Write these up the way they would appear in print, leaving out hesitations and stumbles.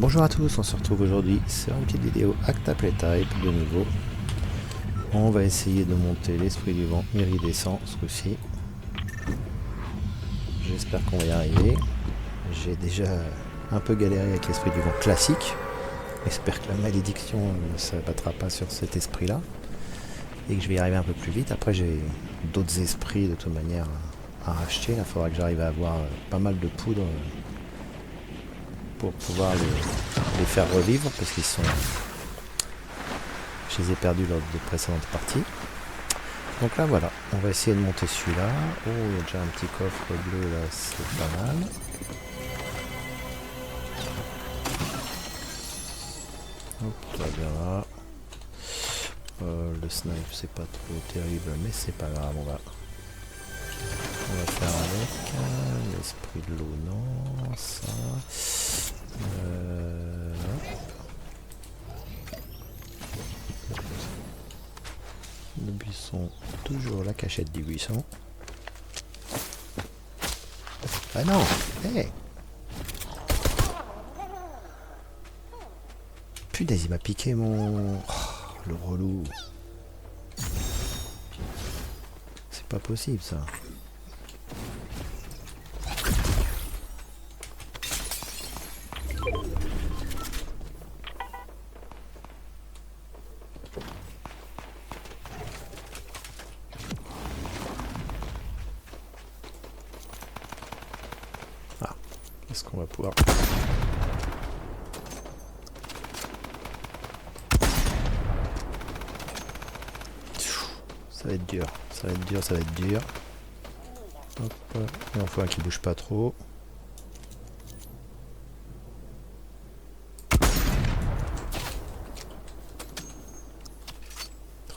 Bonjour à tous, on se retrouve aujourd'hui sur une petite vidéo Acta Playtype de nouveau. On va essayer de monter l'esprit du vent iridescent ce coup-ci. J'espère qu'on va y arriver. J'ai déjà un peu galéré avec l'esprit du vent classique. J'espère que la malédiction ne s'abattra pas sur cet esprit-là et que je vais y arriver un peu plus vite. Après, j'ai d'autres esprits de toute manière à racheter. Il faudra que j'arrive à avoir pas mal de poudre pour pouvoir les faire revivre parce qu'ils sont... Je les ai perdus lors de précédentes parties. Donc là voilà, on va essayer de monter celui-là. Oh, il y a déjà un petit coffre bleu là, c'est pas mal. Hop, ça bien là. Le snipe c'est pas trop terrible, mais c'est pas grave, on va faire avec. L'esprit de l'eau, non, ça. Le buisson, toujours la cachette du buisson. Ah non, hey. Putain, il m'a piqué mon... Oh, le relou. C'est pas possible ça. Ah, est-ce qu'on va pouvoir... Ça va être dur, ça va être dur, ça va être dur. Hop, il en faut un qui bouge pas trop.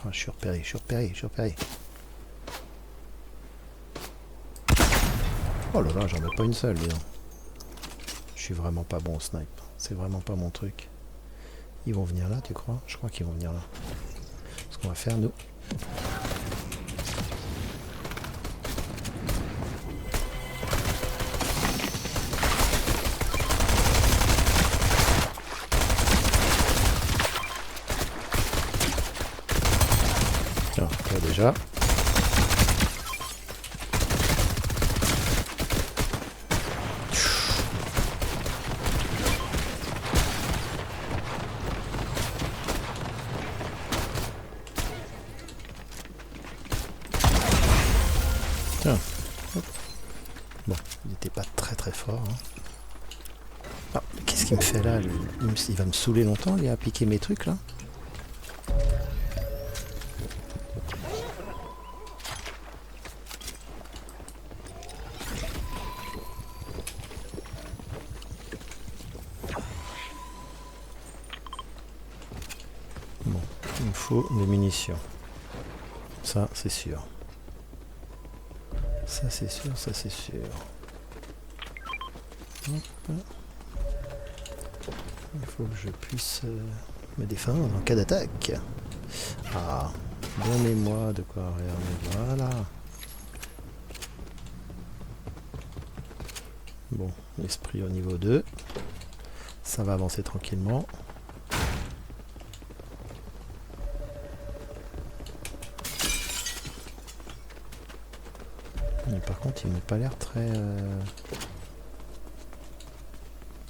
Oh, je suis repéré, je suis repéré, je suis repéré. Oh là là, j'en mets pas une seule, dis donc. Je suis vraiment pas bon au snipe. C'est vraiment pas mon truc. Ils vont venir là, tu crois? Je crois qu'ils vont venir là. Ce qu'on va faire, nous... Tiens, là déjà. Tiens. Hop. Bon, il n'était pas très très fort. Hein. Ah, qu'est-ce qu'il me fait là? Il va me saouler longtemps, il a piqué mes trucs là. Bon, il me faut des munitions. Ça, c'est sûr. Ça, c'est sûr, ça, c'est sûr. Hop. Il faut que je puisse me défendre en cas d'attaque. Ah, donnez-moi de quoi regarder. Voilà. Bon, l'esprit au niveau 2. Ça va avancer tranquillement. Mais par contre, il n'a pas l'air très...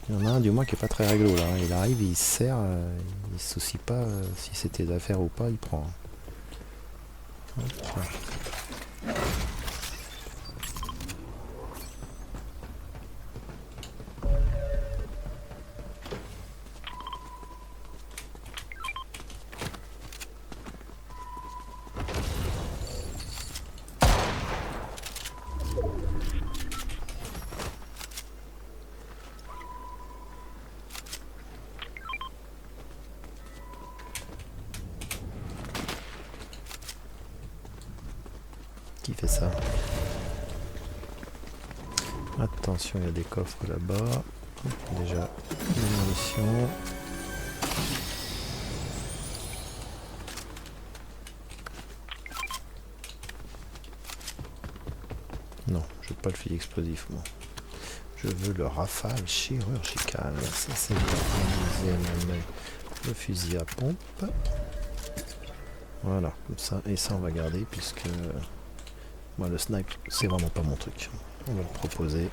Il y en a un du moins qui est pas très réglo là. Il arrive, il se sert, il se soucie pas si c'était d'affaires ou pas, il prend. Hop. Qui fait ça? Attention, il y a des coffres là-bas. Déjà, des munitions. Non, je veux pas le fusil explosif, moi. Je Je veux le rafale chirurgical. Ça c'est le deuxième. Le fusil à pompe. Voilà, comme ça. Et ça on va garder puisque moi le snipe c'est vraiment pas mon truc. On va le proposer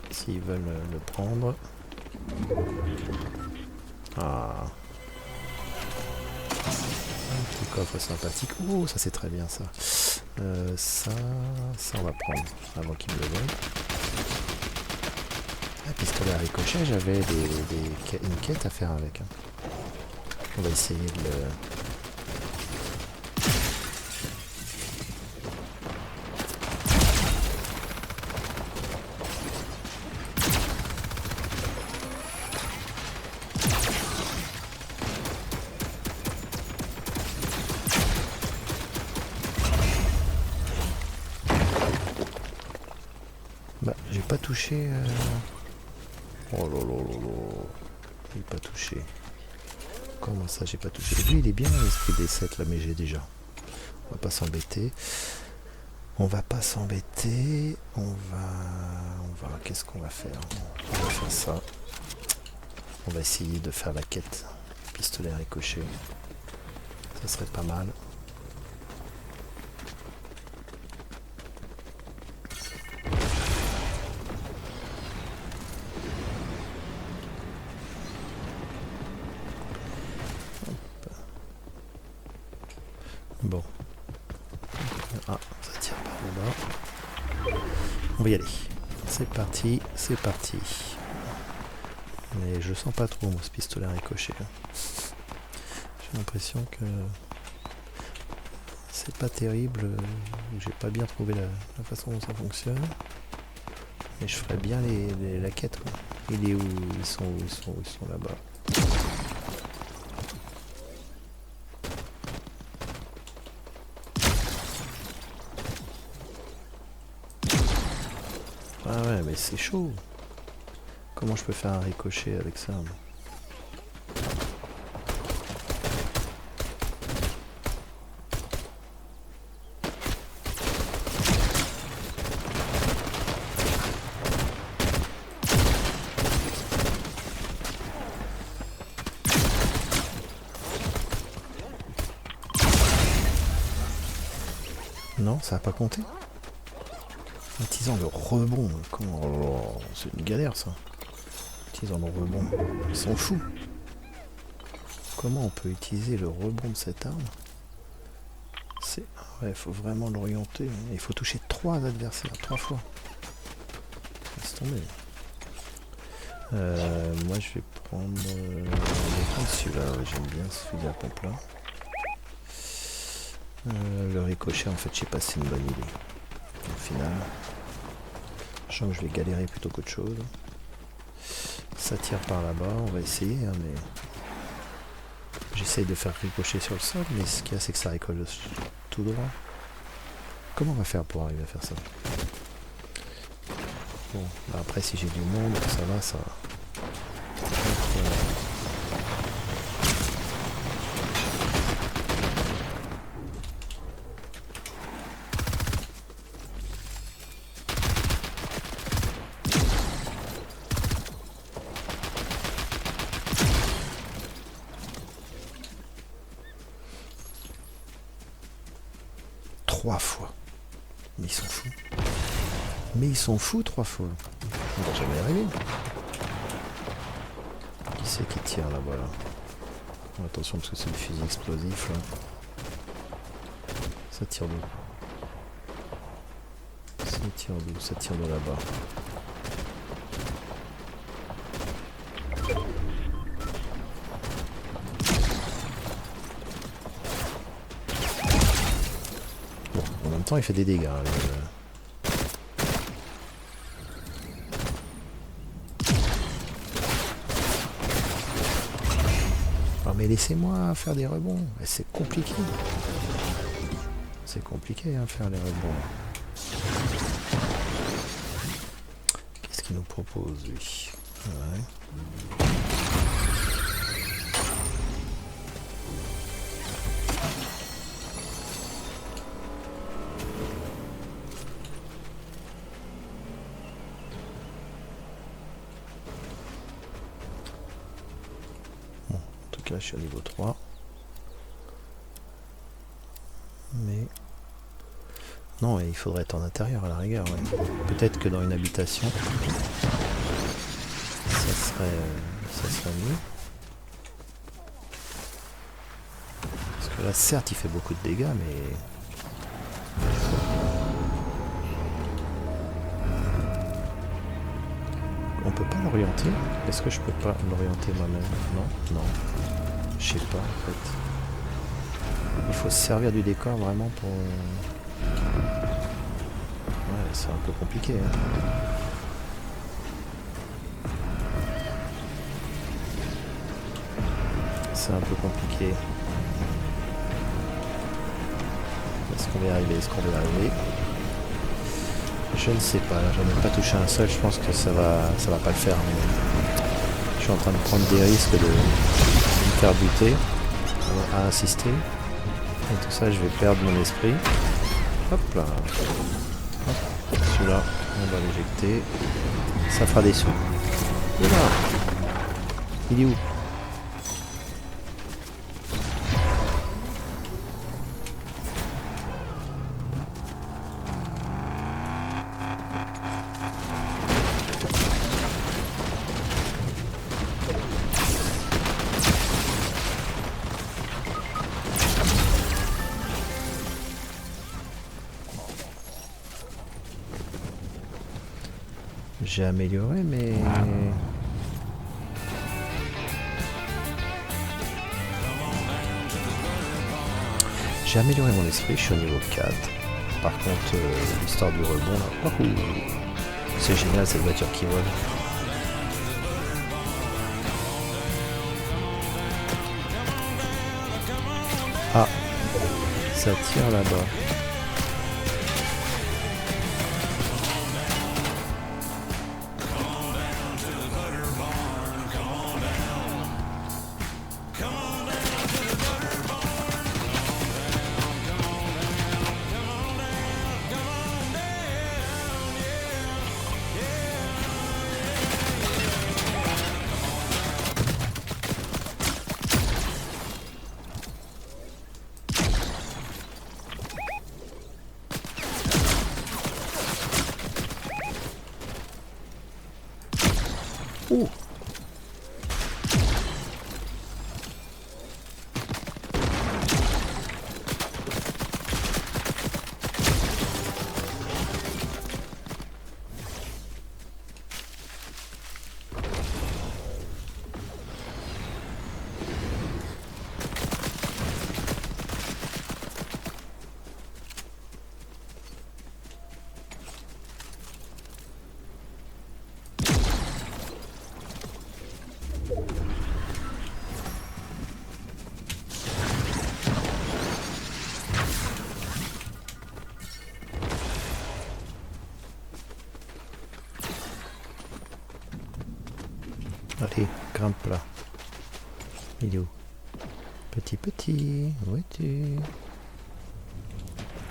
s'ils veulent le prendre. Ah, un petit coffre sympathique. Oh, ça c'est très bien ça. Ça on va prendre avant qu'il me le donne. Ah, pistolet à ricochet, j'avais une quête à faire avec. Hein. On va essayer de le... Bah, j'ai pas touché... Oh là là là là. J'ai pas touché. Comment ça j'ai pas touché? Lui il est bien l'esprit des 7 là, mais j'ai déjà. On va pas s'embêter. On va pas s'embêter. On va... Qu'est-ce qu'on va faire? On va faire ça. On va essayer de faire la quête. Pistolet à ricochet. Ça serait pas mal. Bon. Ah, ça tire par là-bas. On va y aller. C'est parti, c'est parti. Mais je sens pas trop moi ce pistolet à ricochet. J'ai l'impression que c'est pas terrible. J'ai pas bien trouvé la façon dont ça fonctionne. Mais je ferais bien la quête. Quoi. Il est où? Ils sont où? Ils sont là-bas. Ah ouais, mais c'est chaud. Comment je peux faire un ricochet avec ça? Non, ça a pas compté. Utilisant le rebond, comment... Oh, c'est une galère ça. Utilisant le rebond, ils sont fous. Comment on peut utiliser le rebond de cette arme? C'est... Ouais, il faut vraiment l'orienter. Il faut toucher 3 adversaires, 3 fois. Laisse tomber. Moi je vais prendre... celui-là, ouais, j'aime bien ce fusil à pompe là. Le ricochet, en fait, je sais pas si c'est une bonne idée. Au final, je sens que je vais galérer plutôt qu'autre chose. Ça tire par là-bas, on va essayer, hein, mais j'essaye de faire ricocher sur le sol, mais ce qu'il y a, c'est que ça récolte tout droit. Comment on va faire pour arriver à faire ça? Bon, bah après, si j'ai du monde, ça va, ça va. Trois fois. Mais ils sont fous. Mais ils sont fous 3 fois. On va jamais y arriver. Qui c'est qui tire là-bas là? Bon, attention parce que c'est le fusil explosif là. Ça tire d'où? Ça tire d'où? Ça tire de là-bas. Bon, en même temps il fait des dégâts. Ah, mais laissez-moi faire des rebonds. C'est compliqué. C'est compliqué hein, faire les rebonds. Qu'est-ce qu'il nous propose lui? Ouais. là je suis au niveau 3. Mais... Non, il faudrait être en intérieur à la rigueur. Ouais. Peut-être que dans une habitation, ça serait mieux. Parce que là, certes, il fait beaucoup de dégâts, mais... On peut pas l'orienter? Est-ce que je peux pas l'orienter moi-même? Non, non. Je sais pas, en fait. Il faut se servir du décor vraiment pour... Ouais, c'est un peu compliqué. Hein. C'est un peu compliqué. Est-ce qu'on va y arriver? Est-ce qu'on va y arriver? Je ne sais pas, là j'en ai pas touché un seul, je pense que ça va pas le faire. Mais je suis en train de prendre des risques de me faire buter à insister. Et tout ça, je vais perdre mon esprit. Hop là. Hop. Celui-là, on va l'éjecter. Ça fera des sous. Et là, il est où? J'ai amélioré, mais... J'ai amélioré mon esprit, je suis au niveau 4. Par contre, l'histoire du rebond, là... Oh, c'est génial cette voiture qui vole. Ah, ça tire là-bas. Ouh. Allez, grimpe là. Il est où? Petit, où es-tu?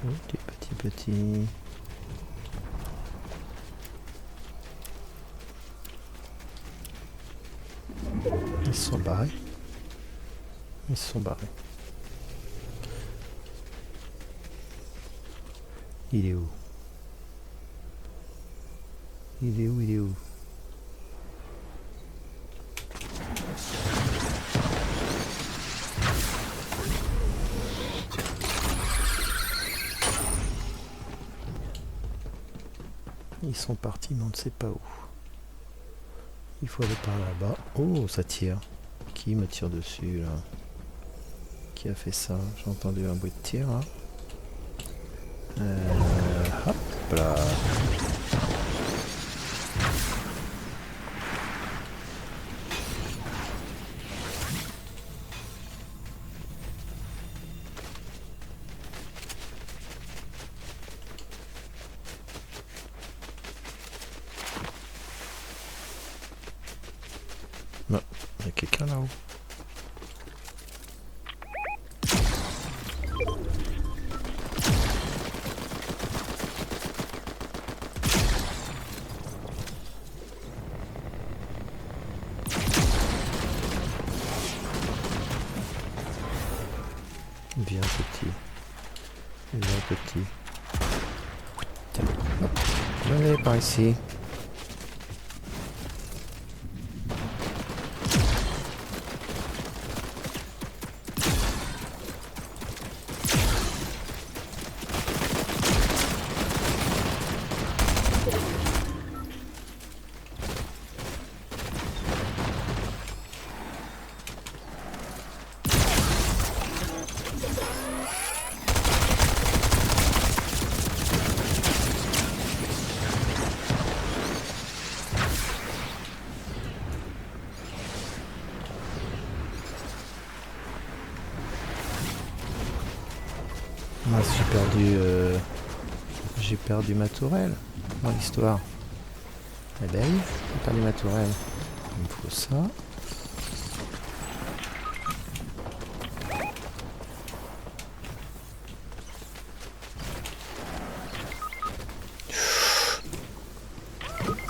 Où es-tu, petit? Ils se sont barrés. Ils se sont barrés. Il est où? Il est où? Il est où? Ils sont partis, mais on ne sait pas où. Il faut aller par là-bas. Oh, ça tire. Qui me tire dessus, là? Qui a fait ça? J'ai entendu un bruit de tir, là. Hop là. Non, il y a quelqu'un là-haut. Viens petit. Viens petit. Tiens, hop. Venez par ici. Mince, j'ai perdu ma tourelle dans l'histoire. Eh ben oui, j'ai perdu ma tourelle. Il me faut ça.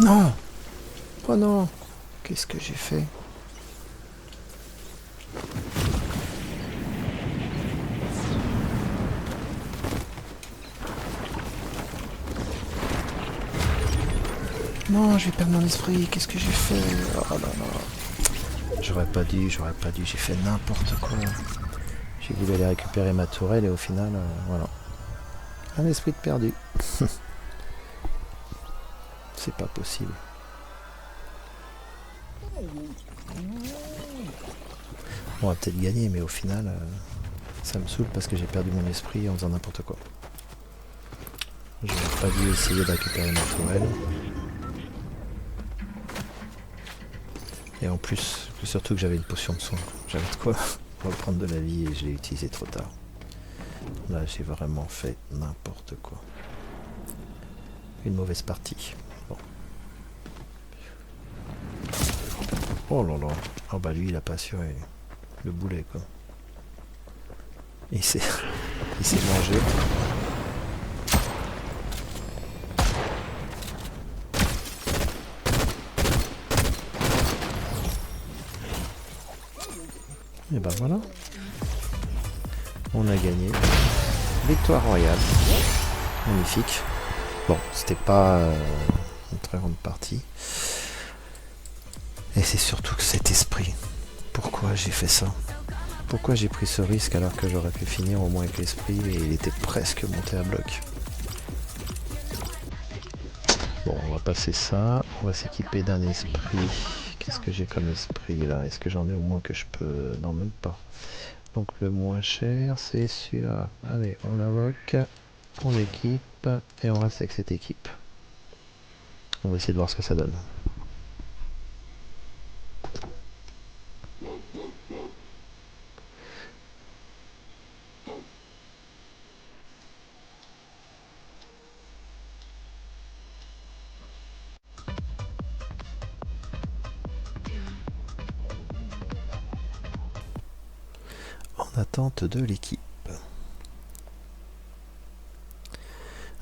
Non! Oh non! Qu'est-ce que j'ai fait? Non, je vais perdre mon esprit, qu'est-ce que j'ai fait? Oh là là. J'aurais pas dû, j'ai fait n'importe quoi. J'ai voulu aller récupérer ma tourelle et au final, voilà. Un esprit de perdu. C'est pas possible. On va peut-être gagner, mais au final, ça me saoule parce que j'ai perdu mon esprit en faisant n'importe quoi. J'aurais pas dû essayer de récupérer ma tourelle. Et en plus, surtout que j'avais une potion de soin. J'avais de quoi reprendre de la vie et je l'ai utilisé trop tard. Là, j'ai vraiment fait n'importe quoi. Une mauvaise partie. Bon. Oh là là. Oh bah lui, il a pas assuré le boulet, quoi. Il s'est mangé. Et ben voilà, on a gagné. Victoire royale. Magnifique. Bon, c'était pas une très grande partie. Et c'est surtout que cet esprit. Pourquoi j'ai fait ça? Pourquoi j'ai pris ce risque alors que j'aurais pu finir au moins avec l'esprit et il était presque monté à bloc? Bon, on va passer ça. On va s'équiper d'un esprit. Qu'est-ce que j'ai comme esprit là? Est-ce que j'en ai au moins que je peux... Non, même pas. Donc le moins cher, c'est celui-là. Allez, on l'invoque, on équipe, et on reste avec cette équipe. On va essayer de voir ce que ça donne. En attente de l'équipe.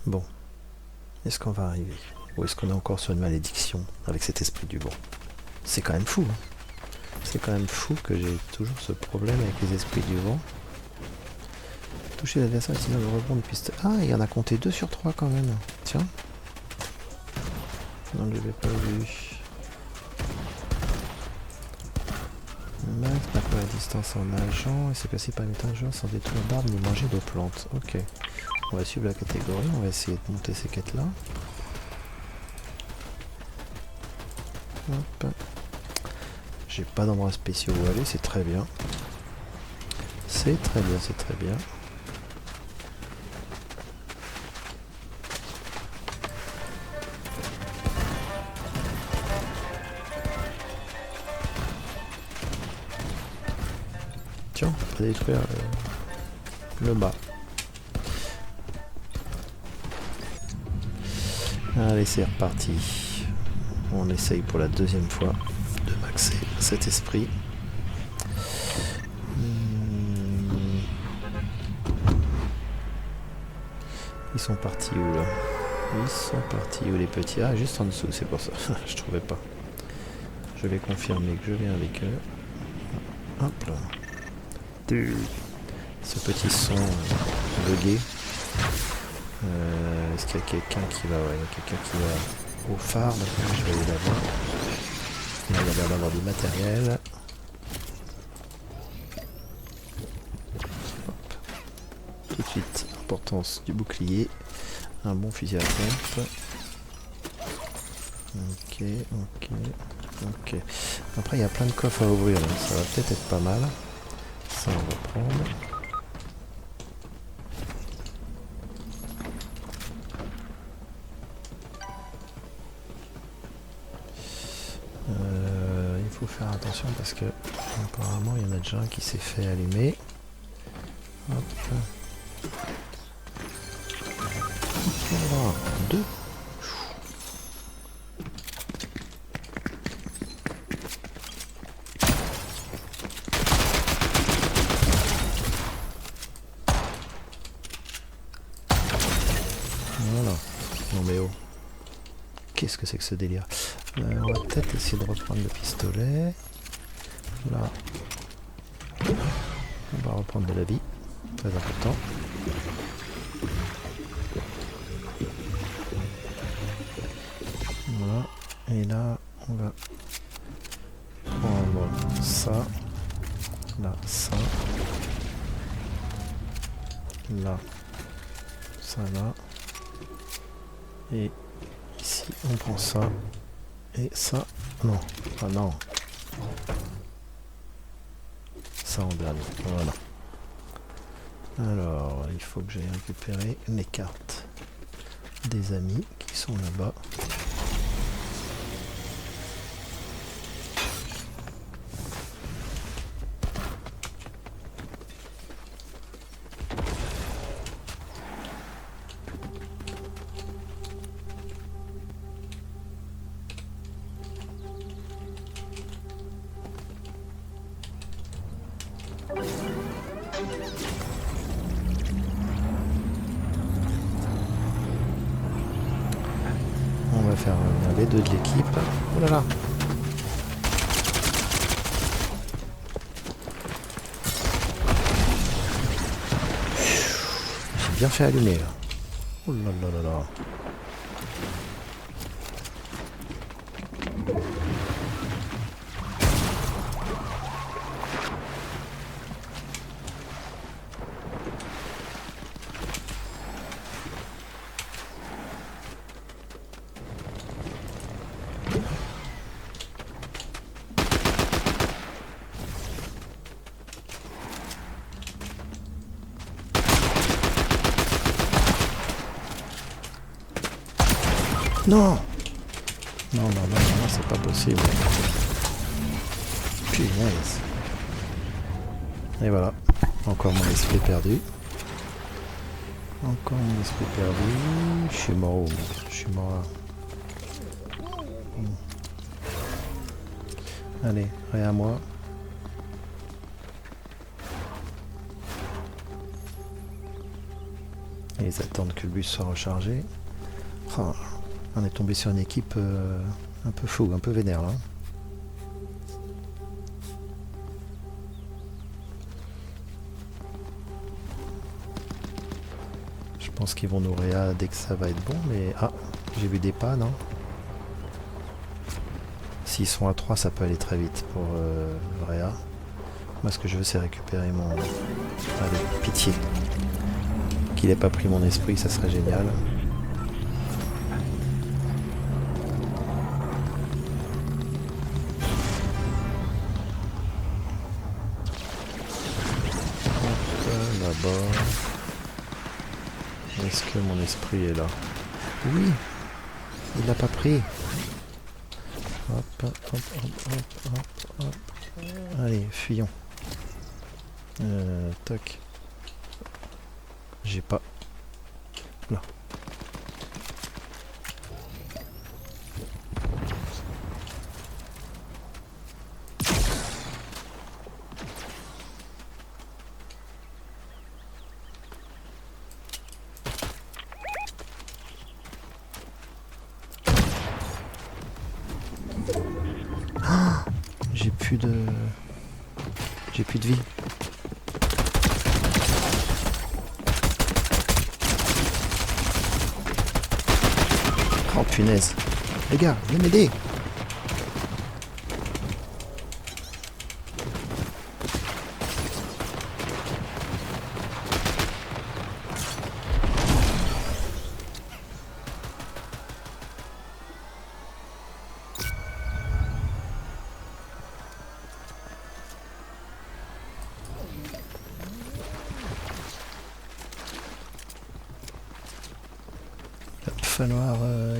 Bon. Est-ce qu'on va arriver? Ou est-ce qu'on est encore sur une malédiction avec cet esprit du vent? C'est quand même fou. Hein. C'est quand même fou que j'ai toujours ce problème avec les esprits du vent. Toucher l'adversaire et sinon le rebond de piste. Ah, il y en a compté 2 sur 3 quand même. Tiens. Non, je l'avais pas vu. Max marque la distance en nageant et c'est passé par une joueur sans détruire d'arbres ni manger de plantes. Ok. On va suivre la catégorie, on va essayer de monter ces quêtes là. Hop. J'ai pas d'endroits spéciaux où aller, c'est très bien. C'est très bien, c'est très bien. Tiens, on va détruire le bas. Allez, c'est reparti. On essaye pour la deuxième fois de maxer cet esprit. Ils sont partis où là? Ils sont partis où les petits? Ah, juste en dessous, c'est pour ça. Je trouvais pas. Je vais confirmer que je viens avec eux. Hop là. ce petit son bugué. Est-ce qu'il y a quelqu'un qui va... Ouais, il y a quelqu'un qui va au phare, donc je vais aller là-bas. Il y a l'air d'avoir du matériel. Tout de suite, importance du bouclier. Un bon fusil à pompe. Ok, ok, ok. Après, il y a plein de coffres à ouvrir, donc ça va peut-être être pas mal. Ça, on va prendre. Il faut faire attention parce que apparemment il y en a déjà un qui s'est fait allumer. Hop. Voilà, deux. Voilà. Non mais oh. Qu'est-ce que c'est que ce délire? On va peut-être essayer de reprendre le pistolet. Là. On va reprendre de la vie. Très important. Voilà. Et là, on va prendre ça. Là, ça. Là. Ça, là. Et ici, on prend ça. Et ça. Non. Ah non. Ça en dernier. Voilà. Alors, il faut que j'aille récupérer les cartes des amis qui sont là-bas. On va faire les deux de l'équipe. Oh là là. J'ai bien fait allumer là. Oh là là là là. Non. Non, non, non, non, c'est pas possible. Punaise. Et voilà. Encore mon esprit perdu. Encore mon esprit perdu. Je suis mort. Je suis mort là. Allez, rien à moi. Et ils attendent que le bus soit rechargé. Oh, on est tombé sur une équipe un peu fou, un peu vénère là. Je pense qu'ils vont nous réa dès que ça va être bon, mais... Ah, j'ai vu des pas, non? S'ils sont à 3, ça peut aller très vite pour réa. Moi, ce que je veux, c'est récupérer mon... Allez, pitié. Qu'il ait pas pris mon esprit, ça serait génial. Là-bas. Est-ce que mon esprit est là? Oui, il l'a pas pris. Hop, hop, hop, hop, hop, hop. Allez, fuyons. Toc. J'ai pas. Là. J'ai plus de vie. Oh punaise. Les gars, viens m'aider.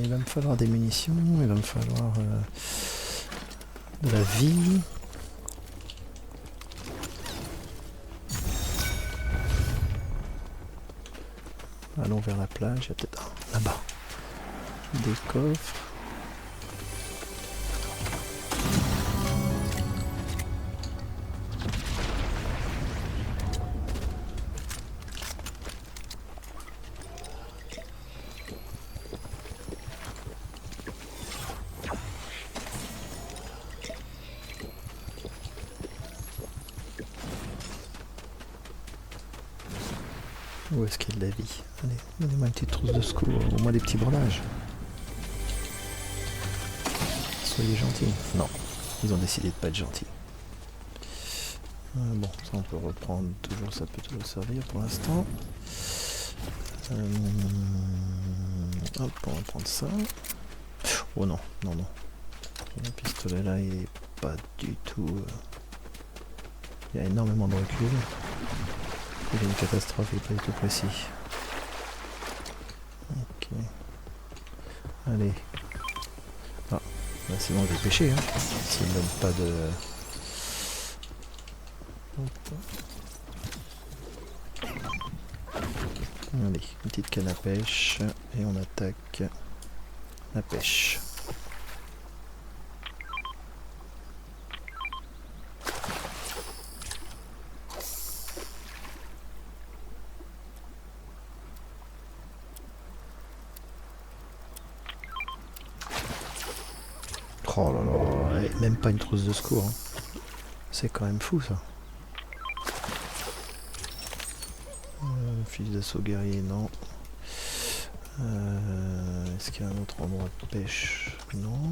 Il va me falloir des munitions, il va me falloir de la vie. Allons vers la plage, il y a peut-être un là-bas. Des coffres. Où est-ce qu'il y a de la vie? Allez, donnez-moi une petite trousse de secours, au moins des petits bordages. Soyez gentils. Non, ils ont décidé de pas être gentils. Bon, ça on peut reprendre toujours, ça peut toujours servir pour l'instant. Hop, on va prendre ça. Oh non, non, non. Le pistolet là, il est pas du tout... Il y a énormément de recul. Il y a une catastrophe, il n'est pas du tout précis. Ok. Allez. Ah, bah c'est bon, je vais pêcher, hein. S'il ne donne pas de... Allez, une petite canne à pêche. Et on attaque la pêche. Oh là là, et même pas une trousse de secours. Hein. C'est quand même fou ça. Fusil d'assaut guerrier, non. Est-ce qu'il y a un autre endroit de pêche? Non.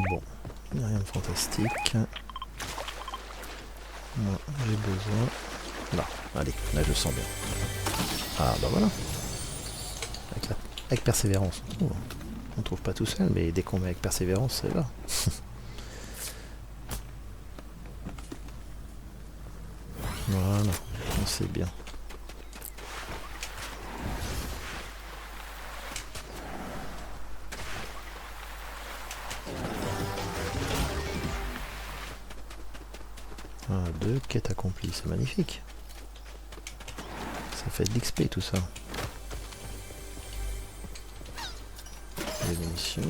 Bon, il n'y a rien de fantastique. Moi, j'ai besoin... Là, allez, là je sens bien. Ah bah voilà. Avec persévérance, on trouve. On trouve pas tout seul, mais dès qu'on met avec persévérance, c'est là. Voilà, on sait bien. Ah, 2 quêtes accomplies, c'est magnifique. Ça fait de l'XP tout ça. Les munitions.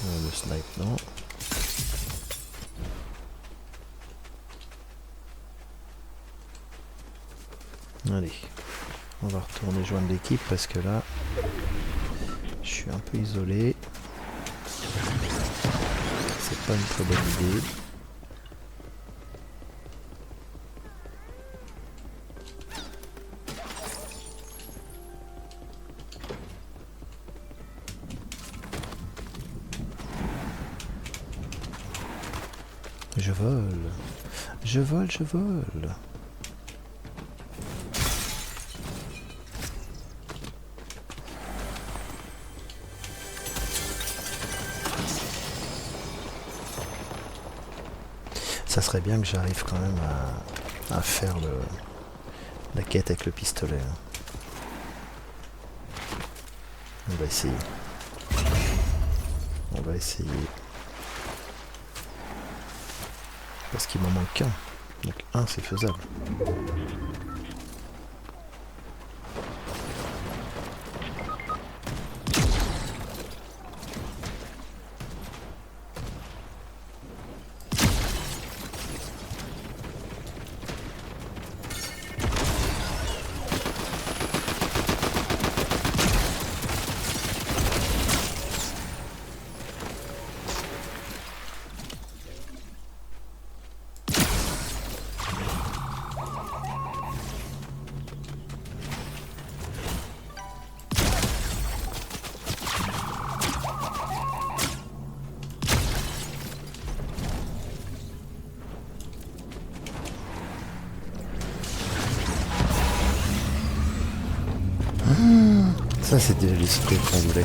Le snipe, non. Allez, on va retourner joindre l'équipe parce que là, je suis un peu isolé. C'est pas une très bonne idée. Je vole. Je vole, je vole. Ça serait bien que j'arrive quand même à faire la quête avec le pistolet. On va essayer. On va essayer. Parce qu'il m'en manque qu'un. Donc un c'est faisable. Ça c'était l'esprit qu'on voulait.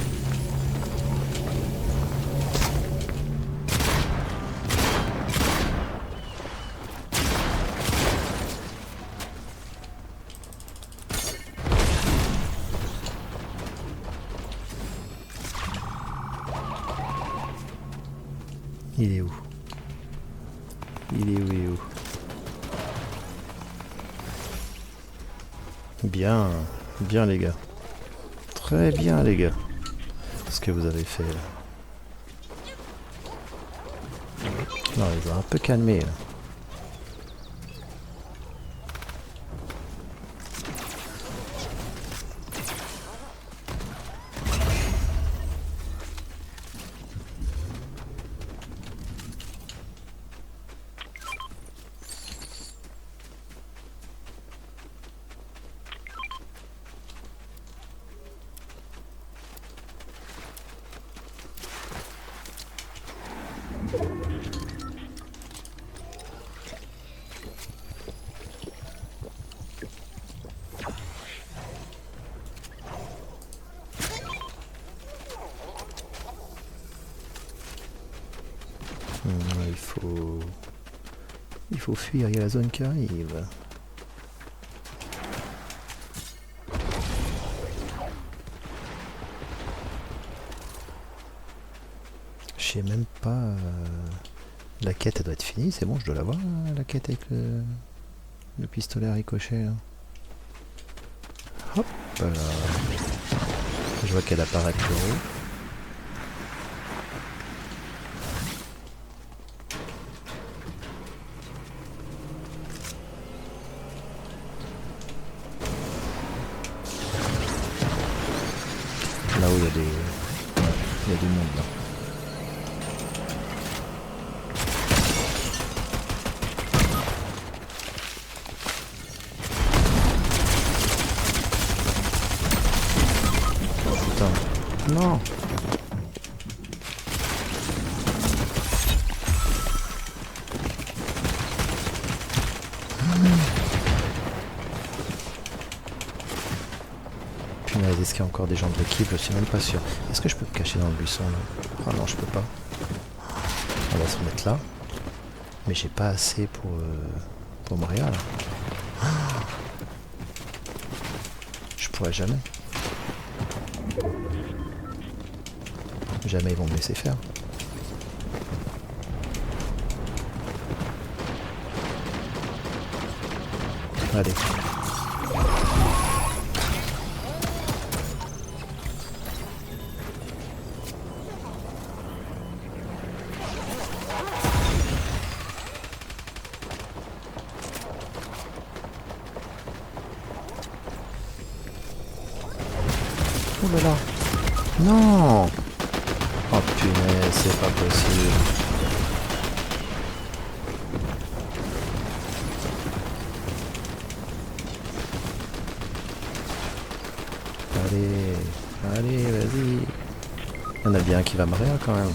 Il est où? Il est où? Il est où? Bien, bien les gars. Très bien les gars. Ce que vous avez fait là. Non, ils ont un peu calmé là. Il faut fuir, il y a la zone qui arrive. Je sais même pas... La quête elle doit être finie, c'est bon, je dois la voir la quête avec le pistolet à ricochet là. Hop là. Je vois qu'elle apparaît plus haut. Là où il y a du monde là. Non. Punaise, est-ce qu'il y a encore des gens de l'équipe? Je suis même pas sûr. Est-ce que je peux me cacher dans le buisson là? Ah non, je peux pas. On va se remettre là. Mais j'ai pas assez pour Maria là. Je pourrais jamais. Jamais ils vont me laisser faire. Allez. Oh là là. Non. Oh punaise, c'est pas possible. Allez, vas-y. Il y en a bien un qui va me réa quand même.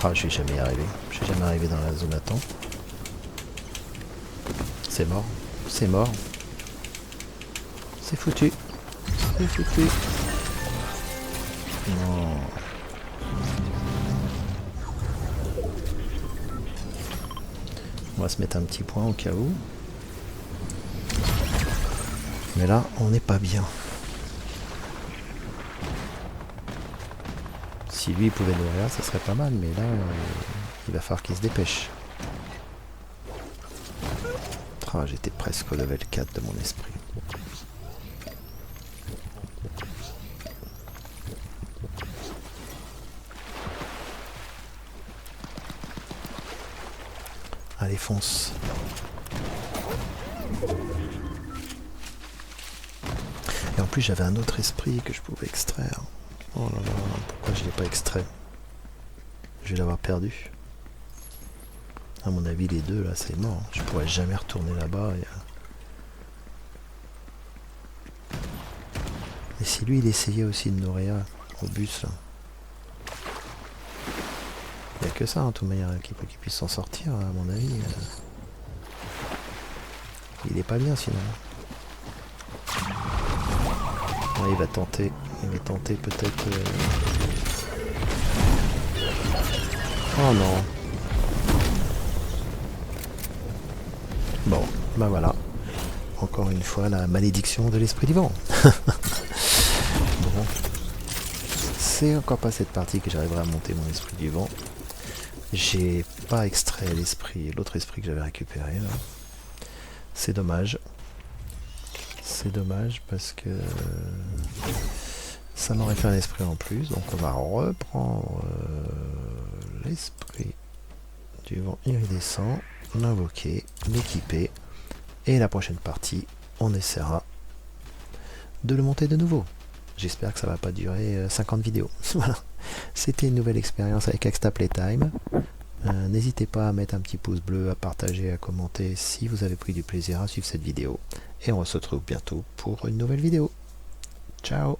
Ah, je suis jamais arrivé. Je suis jamais arrivé dans la zone attente. C'est mort. C'est mort. C'est foutu. C'est foutu. Non. On va se mettre un petit point au cas où. Mais là, on n'est pas bien. Si lui il pouvait nourrir, ça serait pas mal, mais là, il va falloir qu'il se dépêche. Ah, j'étais presque au level 4 de mon esprit. Allez, fonce. Et en plus, j'avais un autre esprit que je pouvais extraire. Oh là là, pourquoi je ne l'ai pas extrait? Je vais l'avoir perdu. À mon avis, les deux, là, c'est mort. Je pourrais jamais retourner là-bas. Et si lui, il essayait aussi de nourrir au bus, là. Il n'y a que ça, en toute manière, qui puisse s'en sortir, à mon avis. Il est pas bien, sinon. Ouais, il va tenter peut-être... Oh non. Bon, bah voilà. Encore une fois, la malédiction de l'esprit du vent. Bon. C'est encore pas cette partie que j'arriverai à monter mon esprit du vent. J'ai pas extrait l'autre esprit que j'avais récupéré là. C'est dommage. C'est dommage parce que ça m'aurait fait un esprit en plus. Donc on va reprendre l'esprit du vent iridescent, l'invoquer, l'équiper. Et la prochaine partie, on essaiera de le monter de nouveau. J'espère que ça va pas durer 50 vidéos. Voilà. C'était une nouvelle expérience avec Extra Playtime. N'hésitez pas à mettre un petit pouce bleu, à partager, à commenter si vous avez pris du plaisir à suivre cette vidéo. Et on se retrouve bientôt pour une nouvelle vidéo. Ciao!